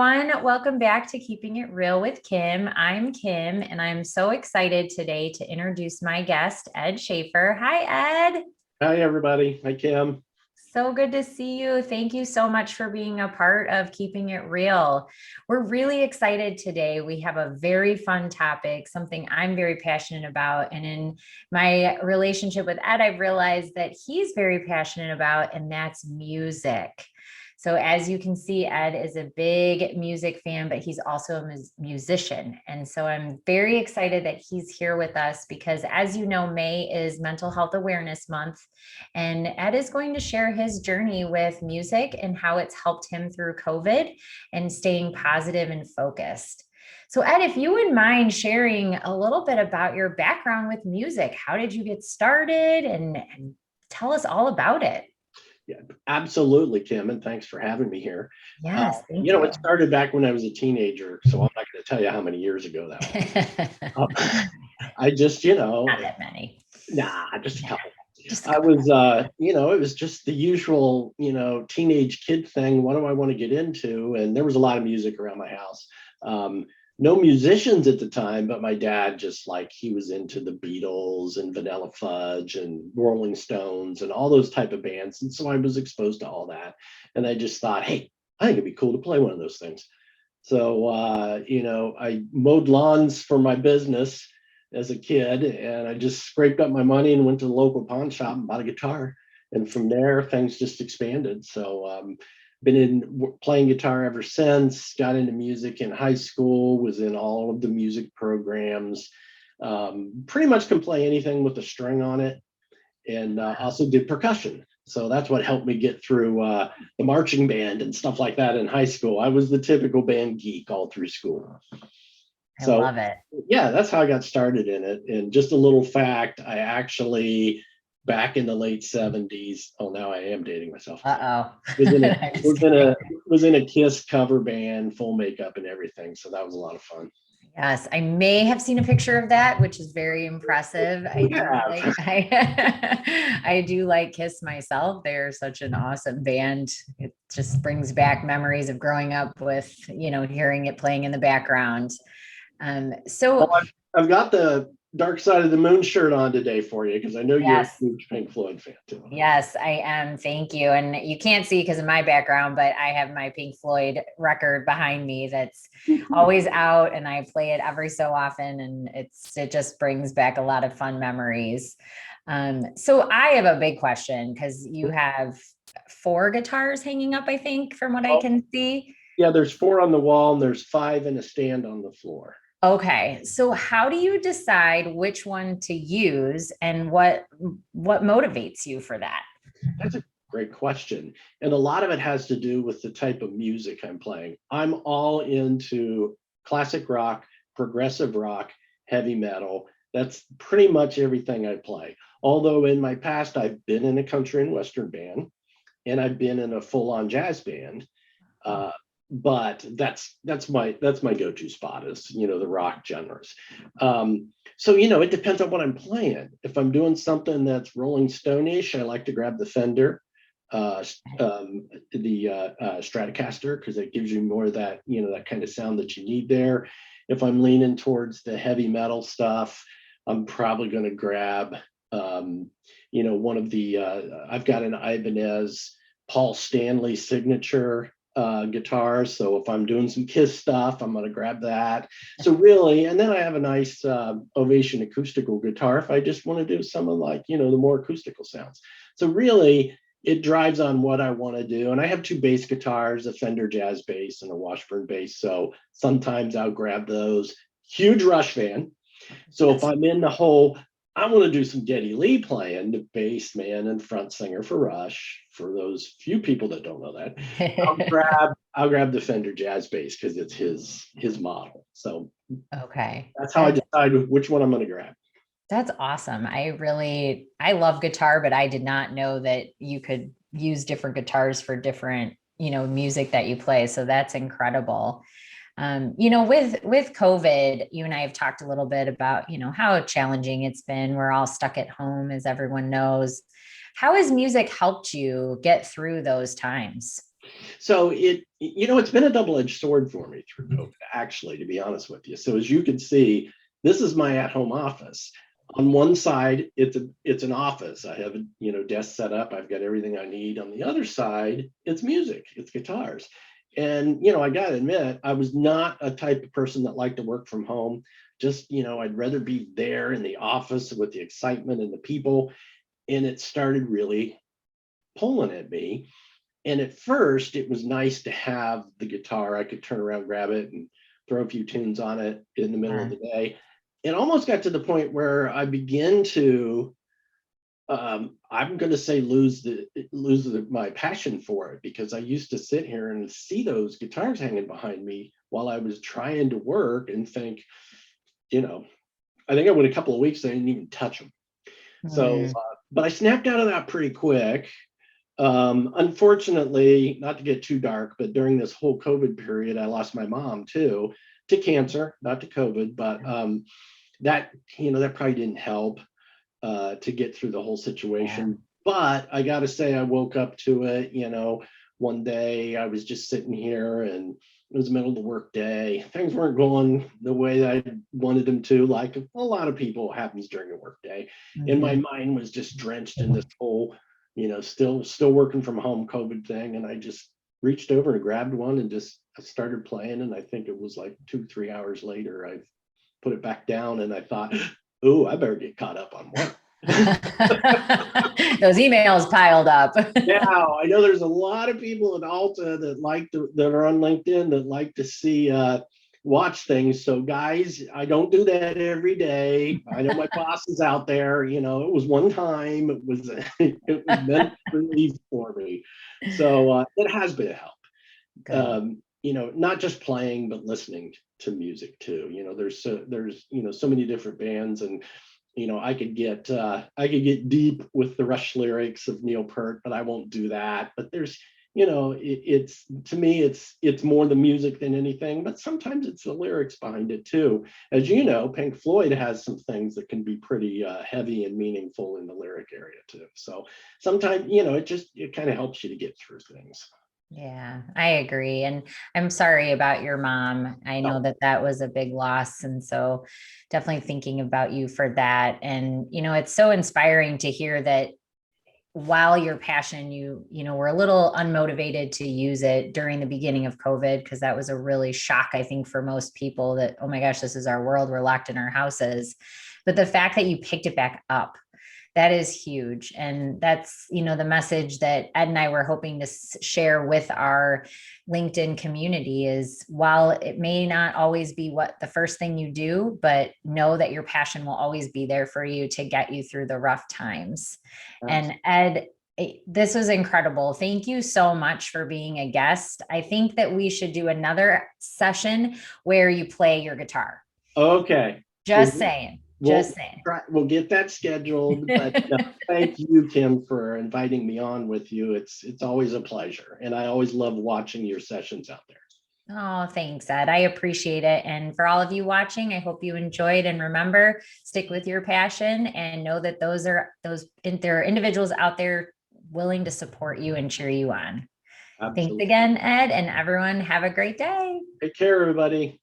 everyone. Welcome back to Keeping It Real with Kim. I'm Kim, and I'm so excited today to introduce my guest, Ed Schaefer. Hi, Ed. Hi, everybody. Hi, Kim. So good to see you. Thank you so much for being a part of Keeping It Real. We're really excited today. We have a very fun topic, something I'm very passionate about. And in my relationship with Ed, I've realized that he's very passionate about, and that's music. So, as you can see, Ed is a big music fan, but he's also a musician. And so I'm very excited that he's here with us because, as you know, May is Mental Health Awareness Month. And Ed is going to share his journey with music and how it's helped him through COVID and staying positive and focused. So, Ed, if you wouldn't mind sharing a little bit about your background with music, how did you get started and tell us all about it? Yeah, absolutely, Kim, and thanks for having me here. Yes, thank you. It started back when I was a teenager, so I'm not going to tell you how many years ago that was. I just, Not that many. nah, just a Yeah, couple. just a I couple. was, it was just the usual, teenage kid thing. What do I want to get into? And there was a lot of music around my house. Um, no musicians at the time, but my dad just like he was into the Beatles and Vanilla Fudge and Rolling Stones and all those type of bands. And so I was exposed to all that. And I just thought, hey, I think it'd be cool to play one of those things. So, I mowed lawns for my business as a kid, and I just scraped up my money and went to the local pawn shop and bought a guitar. And from there, things just expanded. So, been playing guitar ever since. Got into music in high school. Was in all of the music programs. Pretty much can play anything with a string on it, and also did percussion. So that's what helped me get through the marching band and stuff like that in high school. I was the typical band geek all through school. I So love it. yeah, that's how I got started in it. And just a little fact, I actually back in the late 70s. Oh, now I am dating myself. Uh-oh. Was in a I'm just was in kidding. a was in a Kiss cover band, full makeup and everything. So that was a lot of fun. Yes, I may have seen a picture of that, which is very impressive. I do Yeah. like I do like Kiss myself. They're such an awesome band. It just brings back memories of growing up with, hearing it playing in the background. Well, So I've got the Dark Side of the Moon shirt on today for you because I know you're a yes, huge Pink Floyd fan too. yes, I am. Thank you. And you can't see because of my background, but I have my Pink Floyd record behind me that's always out and I play it every so often. And it just brings back a lot of fun memories. So I have a big question because you have four guitars hanging up, I think, from what I Well, can see. yeah, there's four on the wall and there's five in a stand on the floor. Okay, so how do you decide which one to use and what motivates you for that? That's a great question. And a lot of it has to do with the type of music I'm playing. I'm all into classic rock, progressive rock, heavy metal. That's pretty much everything I play. Although in my past, I've been in a country and western band and I've been in a full-on jazz band. Uh, but that's my go-to spot is the rock genres. So it depends on what I'm playing. If I'm doing something that's Rolling Stone-ish, I like to grab the Fender, the Stratocaster, because it gives you more of that that kind of sound that you need there. If I'm leaning towards the heavy metal stuff, I'm probably going to grab one of the I've got an Ibanez Paul Stanley signature guitars. So if I'm doing some Kiss stuff, I'm going to grab that. So really, and then I have a nice Ovation acoustical guitar if I just want to do some of like, the more acoustical sounds. So really, it drives on what I want to do. And I have two bass guitars, a Fender Jazz bass and a Washburn bass. So sometimes I'll grab those. Huge Rush fan. So if Yes. I'm in the whole, I want to do some Geddy Lee playing, the bass man and front singer for Rush. For those few people that don't know that, I'll grab the Fender Jazz bass because it's his model. So Okay. that's how I decide which one I'm going to grab. That's awesome. I love guitar, but I did not know that you could use different guitars for different, music that you play. So that's incredible. With COVID, you and I have talked a little bit about, how challenging it's been. We're all stuck at home, as everyone knows. How has music helped you get through those times? So it's been a double-edged sword for me through COVID, actually, to be honest with you. So as you can see, this is my at-home office. On one side, it's an office. I have a desk set up. I've got everything I need. On the other side, it's music, it's guitars. And I gotta admit, I was not a type of person that liked to work from home. Just, I'd rather be there in the office with the excitement and the people. And it started really pulling at me. And at first, it was nice to have the guitar. I could turn around, grab it, and throw a few tunes on it in the middle of the day. It almost got to the point where I began to, I'm going to say, lose my passion for it, because I used to sit here and see those guitars hanging behind me while I was trying to work and think, I think I went a couple of weeks, I didn't even touch them. So, but I snapped out of that pretty quick. Unfortunately, not to get too dark, but during this whole COVID period, I lost my mom too, to cancer, not to COVID, but that probably didn't help to get through the whole situation. But I got to say, I woke up to it. One day I was just sitting here, and it was the middle of the work day. Things weren't going the way that I wanted them to, like a lot of people happens during a work day. And my mind was just drenched in this whole still working from home COVID thing. And I just reached over and grabbed one and I started playing. And I think it was like 2-3 hours later, I put it back down, and I thought, oh, I better get caught up on work. Those emails piled up. Yeah, I know there's a lot of people at Alta that are on LinkedIn that like to see watch things. So guys, I don't do that every day. I know my boss is out there. It was one time. It was meant relief for me. So it has been a help. Not just playing, but listening to music too. There's so many different bands, and I could get deep with the Rush lyrics of Neil Peart, but I won't do that. But there's it's, to me, it's more the music than anything, but sometimes it's the lyrics behind it too. As you know, Pink Floyd has some things that can be pretty heavy and meaningful in the lyric area too. So sometimes it kind of helps you to get through things. Yeah, I agree. And I'm sorry about your mom. I know that was a big loss. And so definitely thinking about you for that. And, it's so inspiring to hear that while your passion, you were a little unmotivated to use it during the beginning of COVID, because that was a really shock, I think, for most people that, oh my gosh, this is our world. We're locked in our houses. But the fact that you picked it back up, that is huge. And that's, the message that Ed and I were hoping to share with our LinkedIn community is, while it may not always be what the first thing you do, but know that your passion will always be there for you to get you through the rough times. Absolutely. And Ed, this was incredible. Thank you so much for being a guest. I think that we should do another session where you play your guitar. Okay. Just saying. We'll get that scheduled. But thank you, Kim, for inviting me on with you. It's always a pleasure, and I always love watching your sessions out there. Oh, thanks, Ed. I appreciate it. And for all of you watching, I hope you enjoyed. And remember, stick with your passion and know that there are individuals out there willing to support you and cheer you on. Absolutely. Thanks again, Ed, and everyone have a great day. Take care, everybody.